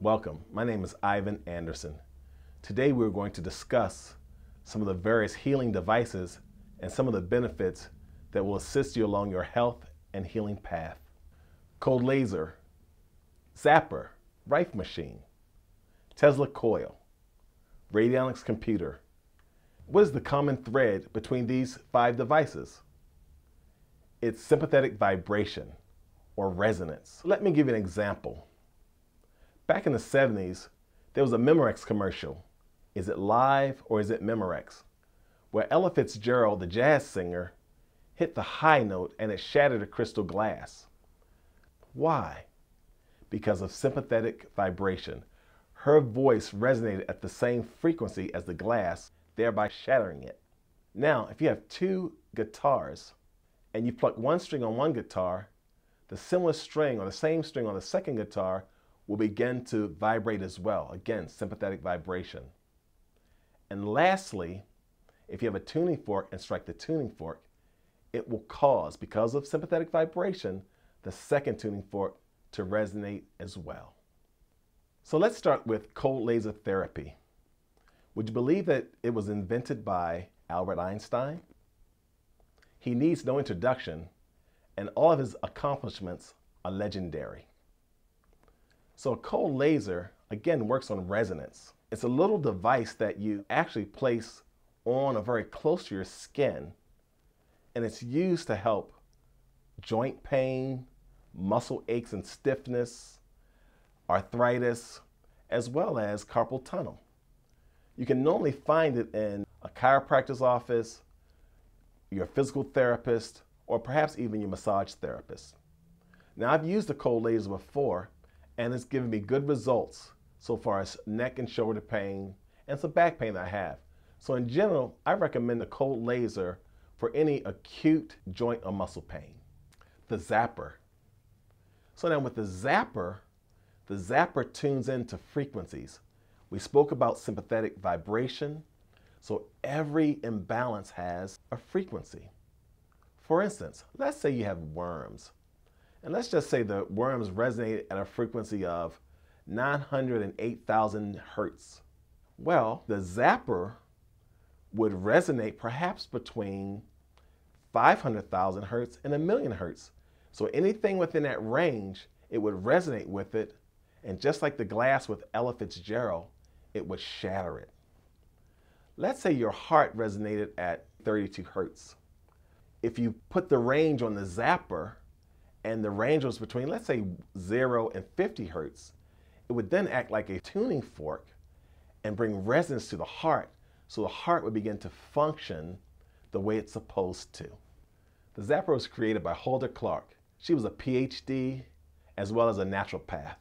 Welcome, my name is Ivan Anderson. Today we're going to discuss some of the various healing devices and some of the benefits that will assist you along your health and healing path. Cold laser, zapper, Rife machine, Tesla coil, radionics computer. What is the common thread between these 5 devices? It's sympathetic vibration or resonance. Let me give you an example. Back in the 70s, there was a Memorex commercial. Is it live or is it Memorex? Where Ella Fitzgerald, the jazz singer, hit the high note and it shattered a crystal glass. Why? Because of sympathetic vibration. Her voice resonated at the same frequency as the glass, thereby shattering it. Now, if you have 2 guitars and you pluck one string on one guitar, the similar string or the same string on the second guitar will begin to vibrate as well. Again, sympathetic vibration. And lastly, if you have a tuning fork and strike the tuning fork, it will cause, because of sympathetic vibration, the second tuning fork to resonate as well. So let's start with cold laser therapy. Would you believe that it was invented by Albert Einstein? He needs no introduction, and all of his accomplishments are legendary. So a cold laser, again, works on resonance. It's a little device that you actually place on or very close to your skin, and it's used to help joint pain, muscle aches and stiffness, arthritis, as well as carpal tunnel. You can normally find it in a chiropractor's office, your physical therapist, or perhaps even your massage therapist. Now, I've used the cold laser before, and it's given me good results so far as neck and shoulder pain and some back pain that I have. So in general, I recommend the cold laser for any acute joint or muscle pain. The zapper. So now with the zapper tunes into frequencies. We spoke about sympathetic vibration, so every imbalance has a frequency. For instance, let's say you have worms. And let's just say the worms resonate at a frequency of 908,000 hertz. Well, the zapper would resonate perhaps between 500,000 hertz and 1,000,000 hertz. So anything within that range, it would resonate with it, and just like the glass with Ella Fitzgerald, it would shatter it. Let's say your heart resonated at 32 hertz. If you put the range on the zapper, and the range was between, let's say, 0 and 50 hertz, it would then act like a tuning fork and bring resonance to the heart, so the heart would begin to function the way it's supposed to. The zapper was created by Hulda Clark. She was a PhD as well as a naturopath.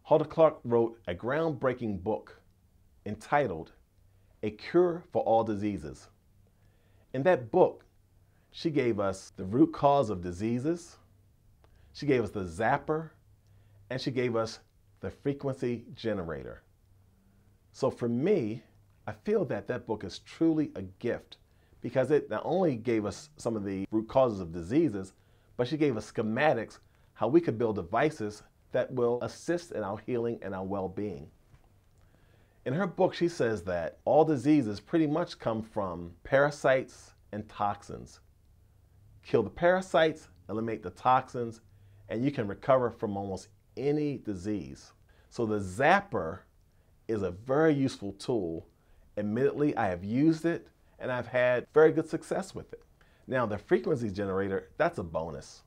Hulda Clark wrote a groundbreaking book entitled A Cure for All Diseases. In that book, she gave us the root cause of diseases, she gave us the zapper, and she gave us the frequency generator. So for me, I feel that that book is truly a gift because it not only gave us some of the root causes of diseases, but she gave us schematics how we could build devices that will assist in our healing and our well-being. In her book, she says that all diseases pretty much come from parasites and toxins. Kill the parasites, eliminate the toxins, and you can recover from almost any disease. So the zapper is a very useful tool. Admittedly, I have used it and I've had very good success with it. Now the frequency generator, that's a bonus.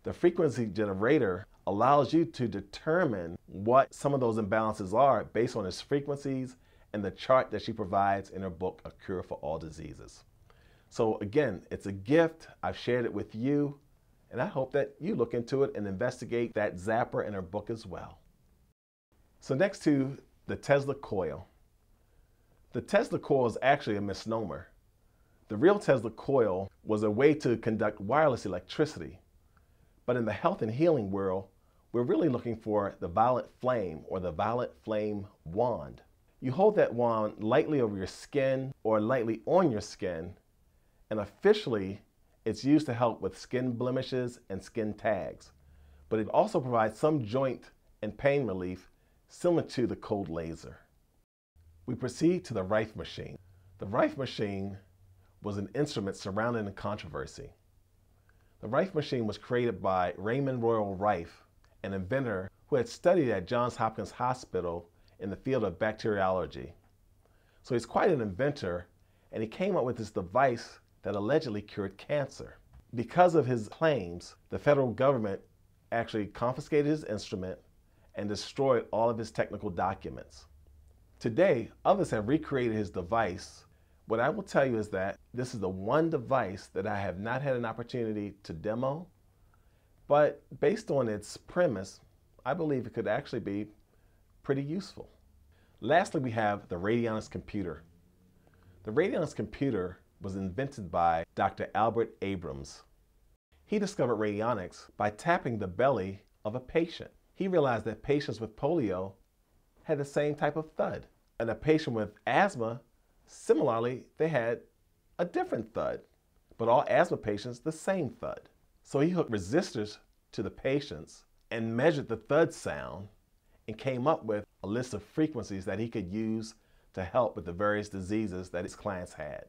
The frequency generator allows you to determine what some of those imbalances are based on its frequencies and the chart that she provides in her book, A Cure for All Diseases. So again, it's a gift. I've shared it with you, and I hope that you look into it and investigate that zapper in her book as well. So next to the Tesla coil. The Tesla coil is actually a misnomer. The real Tesla coil was a way to conduct wireless electricity. But in the health and healing world, we're really looking for the violet flame or the violet flame wand. You hold that wand lightly over your skin or lightly on your skin, and officially it's used to help with skin blemishes and skin tags. But it also provides some joint and pain relief similar to the cold laser. We proceed to the Rife machine. The Rife machine was an instrument surrounding the controversy. The Rife machine was created by Raymond Royal Rife, an inventor who had studied at Johns Hopkins Hospital in the field of bacteriology. So he's quite an inventor, and he came up with this device that allegedly cured cancer. Because of his claims, the federal government actually confiscated his instrument and destroyed all of his technical documents. Today, others have recreated his device. What I will tell you is that this is the one device that I have not had an opportunity to demo, but based on its premise, I believe it could actually be pretty useful. Lastly, we have the radionics computer. The radionics computer was invented by Dr. Albert Abrams. He discovered radionics by tapping the belly of a patient. He realized that patients with polio had the same type of thud, and a patient with asthma, similarly, they had a different thud, but all asthma patients the same thud. So he hooked resistors to the patients and measured the thud sound and came up with a list of frequencies that he could use to help with the various diseases that his clients had.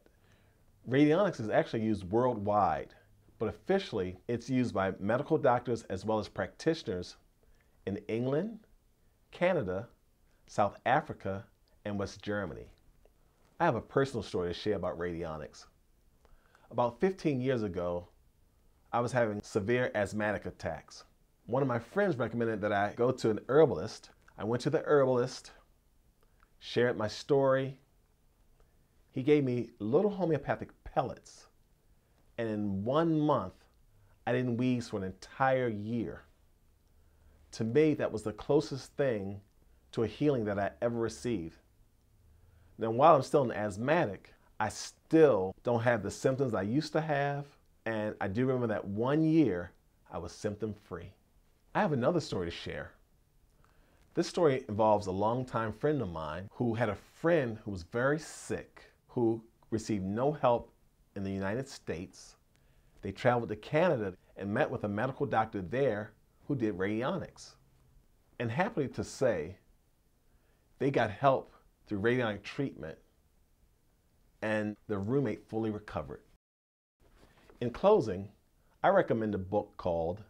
Radionics is actually used worldwide, but officially it's used by medical doctors as well as practitioners in England, Canada, South Africa, and West Germany. I have a personal story to share about radionics. About 15 years ago, I was having severe asthmatic attacks. One of my friends recommended that I go to an herbalist. I went to the herbalist, shared my story. He gave me little homeopathic pellets, and in 1 month, I didn't wheeze for an entire year. To me, that was the closest thing to a healing that I ever received. Now, while I'm still an asthmatic, I still don't have the symptoms I used to have, and I do remember that 1 year I was symptom-free. I have another story to share. This story involves a longtime friend of mine who had a friend who was very sick, who received no help in the United States. They traveled to Canada and met with a medical doctor there who did radionics. And happily to say, they got help through radionic treatment, and the roommate fully recovered. In closing, I recommend a book called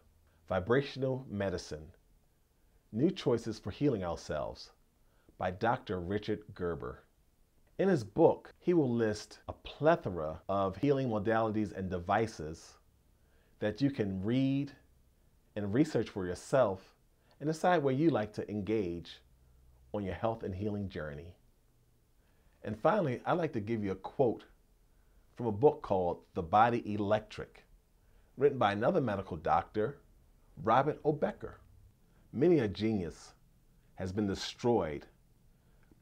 Vibrational Medicine, New Choices for Healing Ourselves by Dr. Richard Gerber. In his book, he will list a plethora of healing modalities and devices that you can read and research for yourself and decide where you like to engage on your health and healing journey. And finally, I'd like to give you a quote from a book called The Body Electric, written by another medical doctor, Robert O. Becker. Many a genius has been destroyed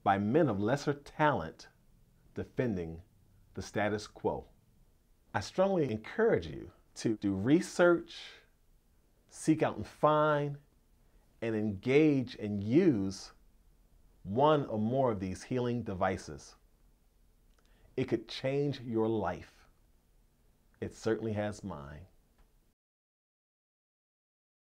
by men of lesser talent defending the status quo. I strongly encourage you to do research, seek out and find, and engage and use one or more of these healing devices. It could change your life. It certainly has mine.